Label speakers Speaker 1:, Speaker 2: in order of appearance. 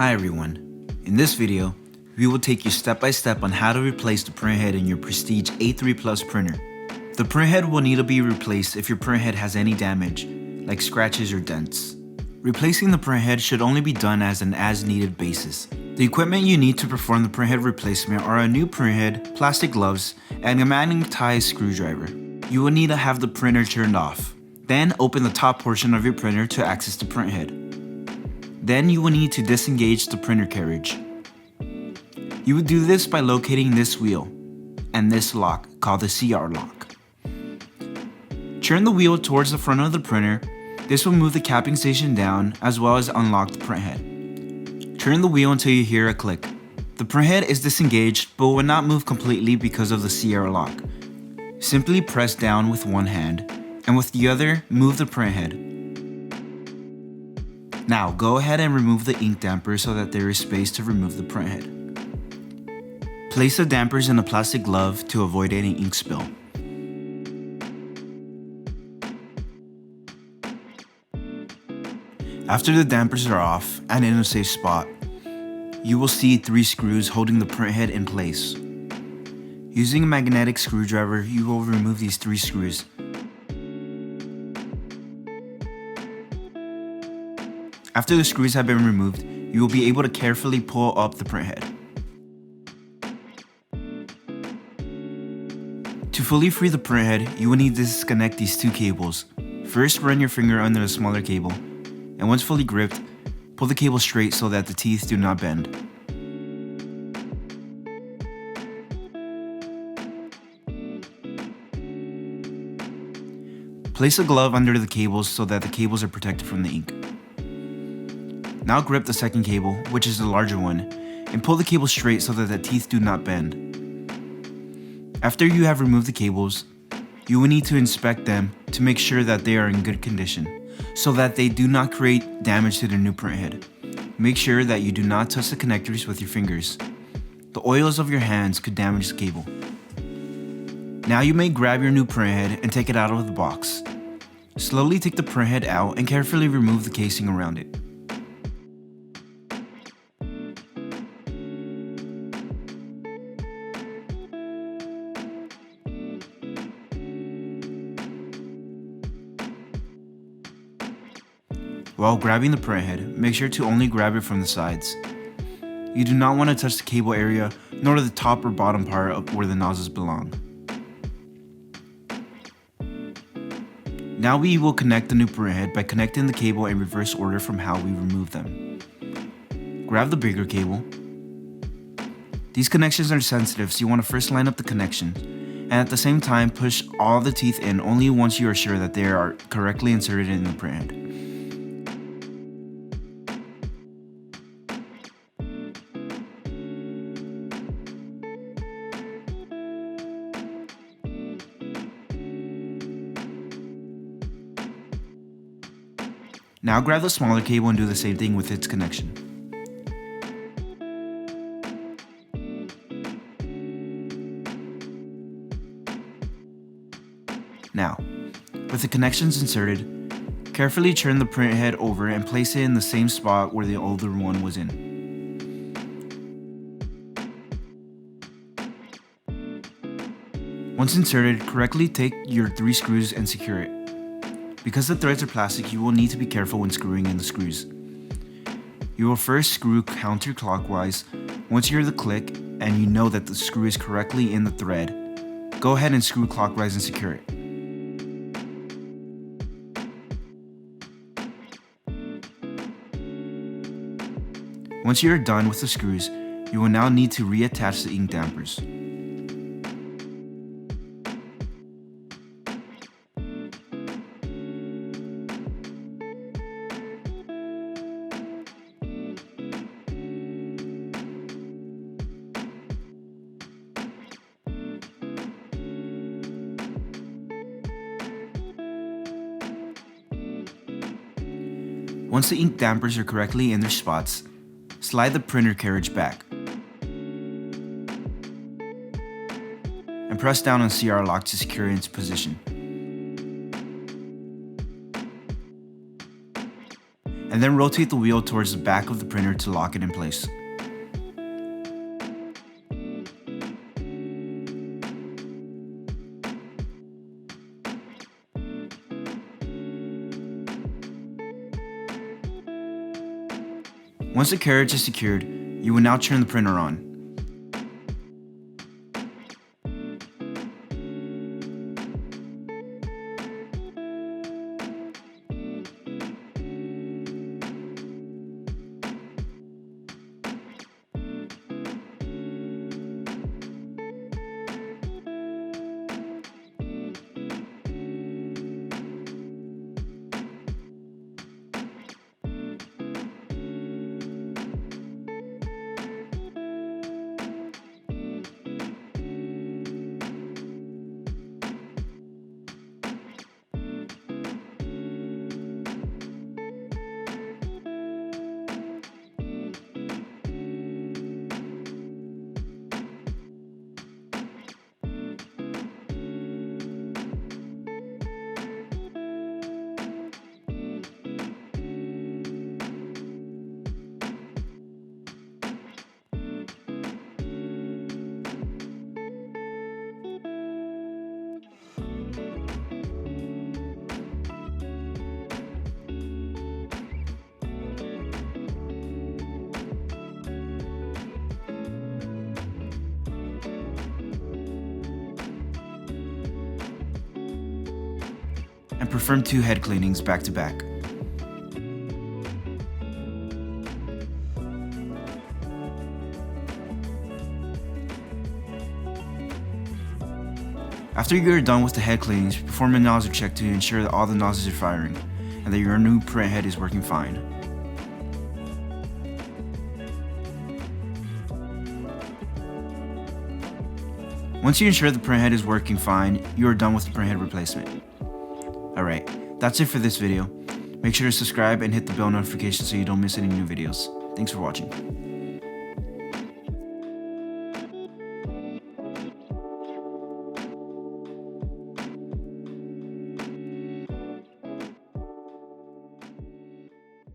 Speaker 1: Hi everyone. In this video, we will take you step by step on how to replace the printhead in your Prestige A3+ printer. The printhead will need to be replaced if your printhead has any damage, like scratches or dents. Replacing the printhead should only be done as an as-needed basis. The equipment you need to perform the printhead replacement are a new printhead, plastic gloves, and a magnetized screwdriver. You will need to have the printer turned off. Then open the top portion of your printer to access the printhead. Then you will need to disengage the printer carriage. You would do this by locating this wheel and this lock called the CR lock. Turn the wheel towards the front of the printer. This will move the capping station down as well as unlock the printhead. Turn the wheel until you hear a click. The printhead is disengaged but will not move completely because of the CR lock. Simply press down with one hand and with the other move the printhead. Now go ahead and remove the ink damper so that there is space to remove the printhead. Place the dampers in a plastic glove to avoid any ink spill. After the dampers are off and in a safe spot, you will see 3 screws holding the printhead in place. Using a magnetic screwdriver, you will remove these 3 screws. After the screws have been removed, you will be able to carefully pull up the printhead. To fully free the printhead, you will need to disconnect these 2 cables. First, run your finger under the smaller cable, and once fully gripped, pull the cable straight so that the teeth do not bend. Place a glove under the cables so that the cables are protected from the ink. Now grip the second cable, which is the larger one, and pull the cable straight so that the teeth do not bend. After you have removed the cables, you will need to inspect them to make sure that they are in good condition, so that they do not create damage to the new printhead. Make sure that you do not touch the connectors with your fingers. The oils of your hands could damage the cable. Now you may grab your new printhead and take it out of the box. Slowly take the printhead out and carefully remove the casing around it. While grabbing the printhead, make sure to only grab it from the sides. You do not want to touch the cable area, nor the top or bottom part of where the nozzles belong. Now we will connect the new printhead by connecting the cable in reverse order from how we removed them. Grab the bigger cable. These connections are sensitive, so you want to first line up the connections, and at the same time push all the teeth in only once you are sure that they are correctly inserted in the printhead. Now grab the smaller cable and do the same thing with its connection. Now, with the connections inserted, carefully turn the printhead over and place it in the same spot where the older one was in. Once inserted, correctly take your 3 screws and secure it. Because the threads are plastic, you will need to be careful when screwing in the screws. You will first screw counterclockwise. Once you hear the click and you know that the screw is correctly in the thread, go ahead and screw clockwise and secure it. Once you are done with the screws, you will now need to reattach the ink dampers. Once the ink dampers are correctly in their spots, slide the printer carriage back and press down on CR lock to secure its position. and then rotate the wheel towards the back of the printer to lock it in place. Once the carriage is secured, you will now turn the printer on. And perform 2 head cleanings back to back. After you are done with the head cleanings, perform a nozzle check to ensure that all the nozzles are firing and that your new printhead is working fine. Once you ensure the printhead is working fine, you are done with the printhead replacement. Alright, that's it for this video. Make sure to subscribe and hit the bell notification so you don't miss any new videos. Thanks for watching.